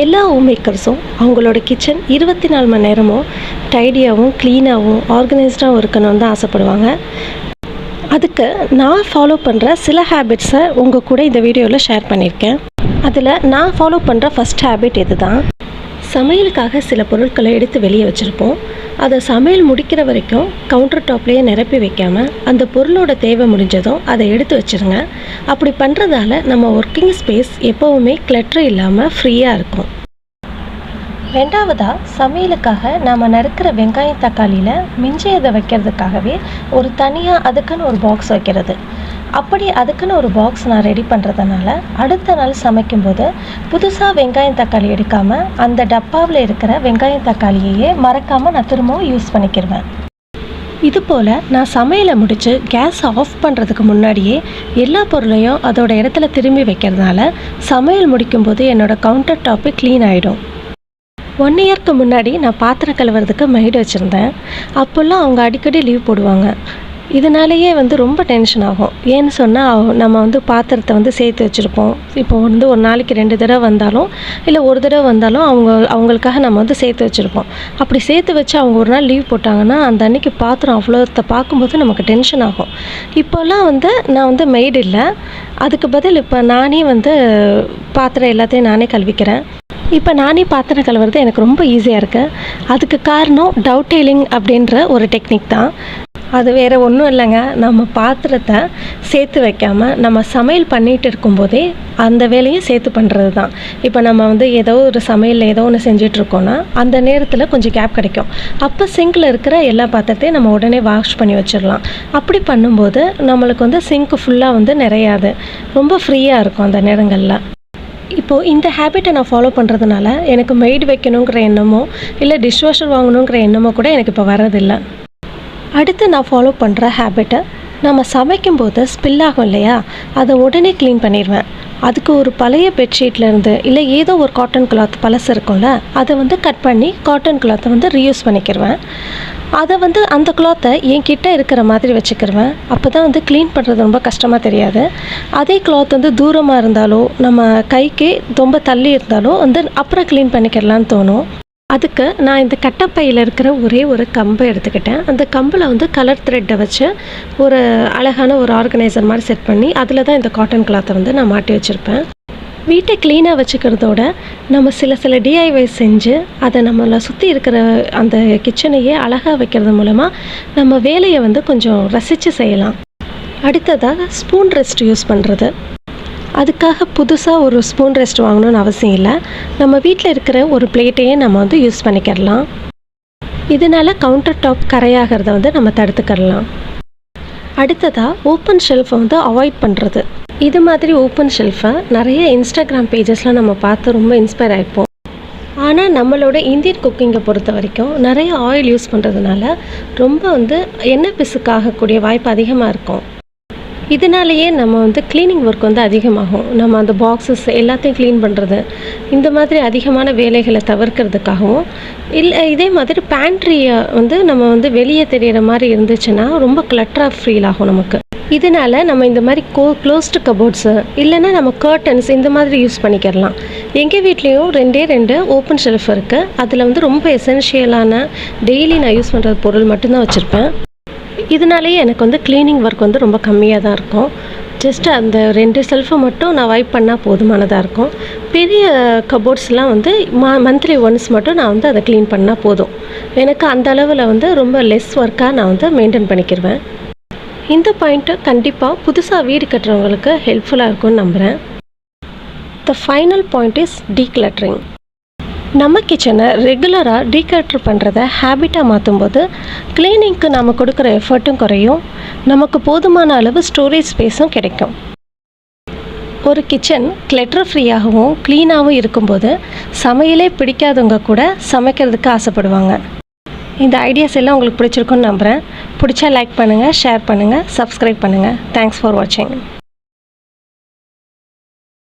எல்லா ஹோம்மேக்கர்ஸும் அவங்களோட கிச்சன் 24 மணி நேரமும் டைடியாகவும் க்ளீனாகவும் ஆர்கனைஸ்டாகவும் இருக்கணும்னு தான் ஆசைப்படுவாங்க. அதுக்கு நான் ஃபாலோ பண்ணுற சில ஹேபிட்ஸை உங்கள் கூட இந்த வீடியோவில் ஷேர் பண்ணியிருக்கேன். அதில் நான் ஃபாலோ பண்ணுற ஃபஸ்ட் ஹேபிட் இது தான். சமையலுக்காக சில பொருட்களை எடுத்து வெளியே வச்சுருப்போம். அதை சமையல் முடிக்கிற வரைக்கும் கவுண்டர் டாப்லேயே நிரப்பி வைக்காமல் அந்த பொருளோட தேவை முடிஞ்சதும் அதை எடுத்து வச்சுருங்க. அப்படி பண்ணுறதால நம்ம ஒர்க்கிங் ஸ்பேஸ் எப்போவுமே கிளட்டர் இல்லாமல் ஃப்ரீயாக இருக்கும். ரெண்டாவதாக, சமையலுக்காக நாம் நறுக்கிற வெங்காயம் தக்காளியில் மிஞ்சியதை வைக்கிறதுக்காகவே ஒரு தனியாக அதுக்குன்னு ஒரு பாக்ஸ் வைக்கிறது. அப்படி அதுக்குன்னு ஒரு பாக்ஸ் நான் ரெடி பண்ணுறதுனால அடுத்த நாள் சமைக்கும்போது புதுசாக வெங்காயம் தக்காளி எடுக்காமல் அந்த டப்பாவில் இருக்கிற வெங்காயம் தக்காளியையே மறக்காமல் நான் திரும்பவும் யூஸ் பண்ணிக்கிடுவேன். இதுபோல் நான் சமையலை முடித்து கேஸ் ஆஃப் பண்ணுறதுக்கு முன்னாடியே எல்லா பொருளையும் அதோட இடத்துல திரும்பி வைக்கிறதுனால சமையல் முடிக்கும்போது என்னோடய கவுண்டர் டாப்பு க்ளீன் ஆகிடும். 1 இயர்க்கு முன்னாடி நான் பாத்திரம் கழுவுறதுக்கு மெய்டு வச்சுருந்தேன். அப்போல்லாம் அவங்க அடிக்கடி லீவ் போடுவாங்க. இதனாலேயே ரொம்ப டென்ஷன் ஆகும். ஏன்னு சொன்னால் நம்ம பாத்திரத்தை சேர்த்து வச்சுருப்போம். இப்போ ஒரு நாளைக்கு 2 தடவை வந்தாலும் இல்லை ஒரு தடவை வந்தாலும் அவங்களுக்காக நம்ம சேர்த்து வச்சுருப்போம். அப்படி சேர்த்து வச்சு அவங்க ஒரு நாள் லீவ் போட்டாங்கன்னா அந்த அன்றைக்கி பாத்திரம் அவ்வளோத்தை பார்க்கும்போது நமக்கு டென்ஷன் ஆகும். இப்போல்லாம் நான் மெய்டு இல்லை. அதுக்கு பதில் இப்போ நானே பாத்திரம் எல்லாத்தையும் நானே கழுவிக்கிறேன். இப்போ நானே பாத்திரம் கழுவுறது எனக்கு ரொம்ப ஈஸியாக இருக்குது. அதுக்கு காரணம் டவுட்டெயிலிங் அப்படின்ற ஒரு டெக்னிக் தான். அது வேறு ஒன்றும் இல்லைங்க. நம்ம பாத்திரத்தை சேர்த்து வைக்காமல் நம்ம சமையல் பண்ணிகிட்டு இருக்கும்போதே அந்த வேலையை சேர்த்து பண்ணுறது தான். இப்போ நம்ம ஏதோ ஒரு சமையலில் ஏதோ ஒன்று செஞ்சிட்ருக்கோன்னா அந்த நேரத்தில் கொஞ்சம் கேப் கிடைக்கும். அப்போ சிங்கில் இருக்கிற எல்லா பாத்திரத்தையும் நம்ம உடனே வாஷ் பண்ணி வச்சிடலாம். அப்படி பண்ணும்போது நம்மளுக்கு சிங்க்கு ஃபுல்லாக நிறையாது. ரொம்ப ஃப்ரீயாக இருக்கும் அந்த நேரங்களில். இப்போது இந்த ஹேபிட்டை நான் ஃபாலோ பண்ணுறதுனால எனக்கு மெய்டு வைக்கணுங்கிற எண்ணமோ இல்லை டிஷ்வாஷர் வாங்கணுங்கிற எண்ணமோ கூட எனக்கு இப்போ வரதில்லை. அடுத்து நான் ஃபாலோ பண்ணுற ஹேபிட்டை, நம்ம சமைக்கும்போது ஸ்பில் ஆகும் இல்லையா, அதை உடனே க்ளீன் பண்ணிடுவேன். அதுக்கு ஒரு பழைய பெட்ஷீட்லேருந்து இல்லை ஏதோ ஒரு காட்டன் கிளாத் பழசு இருக்கும்ல, அதை கட் பண்ணி காட்டன் கிளாத்தை ரீயூஸ் பண்ணிக்கிடுவேன். அதை அந்த கிளாத்தை என்கிட்ட இருக்கிற மாதிரி வச்சுக்கிடுவேன். அப்போ தான் க்ளீன் பண்ணுறது ரொம்ப கஷ்டமாக தெரியாது. அதே கிளாத் தூரமாக இருந்தாலோ நம்ம கைக்கு ரொம்ப தள்ளி இருந்தாலோ அப்புறம் க்ளீன் பண்ணிக்கிடலான்னு தோணும். அதுக்கு நான் இந்த கட்டப்பையில் இருக்கிற ஒரே ஒரு கம்பை எடுத்துக்கிட்டேன். அந்த கம்பில் கலர் த்ரெட்டை வச்சு ஒரு அழகான ஒரு ஆர்கனைசர் மாதிரி செட் பண்ணி அதில் தான் இந்த காட்டன் கிளாத்தை நான் மாட்டி வச்சுருப்பேன். வீட்டை க்ளீனாக வச்சுக்கிறதோட நம்ம சில டிஐவை செஞ்சு அதை நம்மளை சுற்றி இருக்கிற அந்த கிச்சனையே அழகாக வைக்கிறது மூலமாக நம்ம வேலையை கொஞ்சம் ரசித்து செய்யலாம். அடுத்ததாக ஸ்பூன் ரெஸ்ட் யூஸ் பண்ணுறது. அதுக்காக புதுசாக ஒரு ஸ்பூன் ரெஸ்ட் வாங்கணும்னு அவசியம் இல்லை. நம்ம வீட்டில் இருக்கிற ஒரு பிளேட்டையே நம்ம யூஸ் பண்ணிக்கிடலாம். இதனால் கவுண்டர் டாப் கரையாகிறத நம்ம தடுத்துக்கிடலாம். அடுத்ததாக ஓப்பன் ஷெல்ஃபை அவாய்ட் பண்ணுறது. இது மாதிரி ஓப்பன் ஷெல்ஃபை நிறைய இன்ஸ்டாகிராம் பேஜஸில் நம்ம பார்த்து ரொம்ப இன்ஸ்பயர் ஆகிப்போம். ஆனால் நம்மளோட இந்தியன் குக்கிங்கை பொறுத்த வரைக்கும் நிறைய ஆயில் யூஸ் பண்ணுறதுனால ரொம்ப எண்ணெய் பிசுக்காகக்கூடிய வாய்ப்பு அதிகமாக இருக்கும். இதனாலேயே நம்ம க்ளீனிங் ஒர்க் அதிகமாகும். நம்ம அந்த பாக்ஸஸ் எல்லாத்தையும் க்ளீன் பண்ணுறது இந்த மாதிரி அதிகமான வேலைகளை தவிர்க்கிறதுக்காகவும் இல்லை, இதே மாதிரி பேண்ட்ரியை நம்ம வெளியே தெரிகிற மாதிரி இருந்துச்சுன்னா ரொம்ப கிளட்டராக ஃபீல் ஆகும் நமக்கு. இதனால் நம்ம இந்த மாதிரி க்ளோஸ்டு கபோர்ட்ஸு இல்லைன்னா நம்ம கர்டன்ஸ் இந்த மாதிரி யூஸ் பண்ணிக்கிடலாம். எங்கள் வீட்லேயும் 2 ஓப்பன் ஷெல்ஃப் இருக்குது. அதில் ரொம்ப எசென்ஷியலான டெய்லி நான் யூஸ் பண்ணுற பொருள் மட்டும்தான் வச்சுருப்பேன். இதனாலேயே எனக்கு க்ளீனிங் ஒர்க் ரொம்ப கம்மியாக தான் இருக்கும். ஜஸ்ட் அந்த 2 ஷெல்ஃபை மட்டும் நான் வைப் பண்ணால் போதுமானதாக இருக்கும். பெரிய கபோர்ட்ஸ்லாம் மந்த்லி ஒன்ஸ் மட்டும் நான் அதை க்ளீன் பண்ணால் போதும். எனக்கு அந்த அளவில் ரொம்ப லெஸ் ஒர்க்காக நான் மெயின்டைன் பண்ணிக்கிடுவேன். இந்த பாயிண்ட்டு கண்டிப்பாக புதுசாக வீடு கட்டுறவங்களுக்கு ஹெல்ப்ஃபுல்லாக இருக்கும்னு நம்புகிறேன். The final point is decluttering. நம்ம கிச்சனை ரெகுலராக டீக்ளட்டர் பண்ணுறத ஹேபிட்டாக மாற்றும்போது க்ளீனிங்க்கு நம்ம கொடுக்குற எஃபர்ட்டும் குறையும், நமக்கு போதுமான அளவு ஸ்டோரேஜ் ஸ்பேஸும் கிடைக்கும். ஒரு கிச்சன் கிளட்டர் ஃப்ரீயாகவும் க்ளீனாகவும் இருக்கும்போது சமையலே பிடிக்காதவங்க கூட சமைக்கிறதுக்கு ஆசைப்படுவாங்க. இந்த ஐடியாஸ் எல்லாம் உங்களுக்கு பிடிச்சிருக்குன்னு நம்புகிறேன். பிடிச்சா லைக் பண்ணுங்கள், ஷேர் பண்ணுங்கள், சப்ஸ்கிரைப் பண்ணுங்கள். தேங்க்ஸ் ஃபார் வாட்சிங்.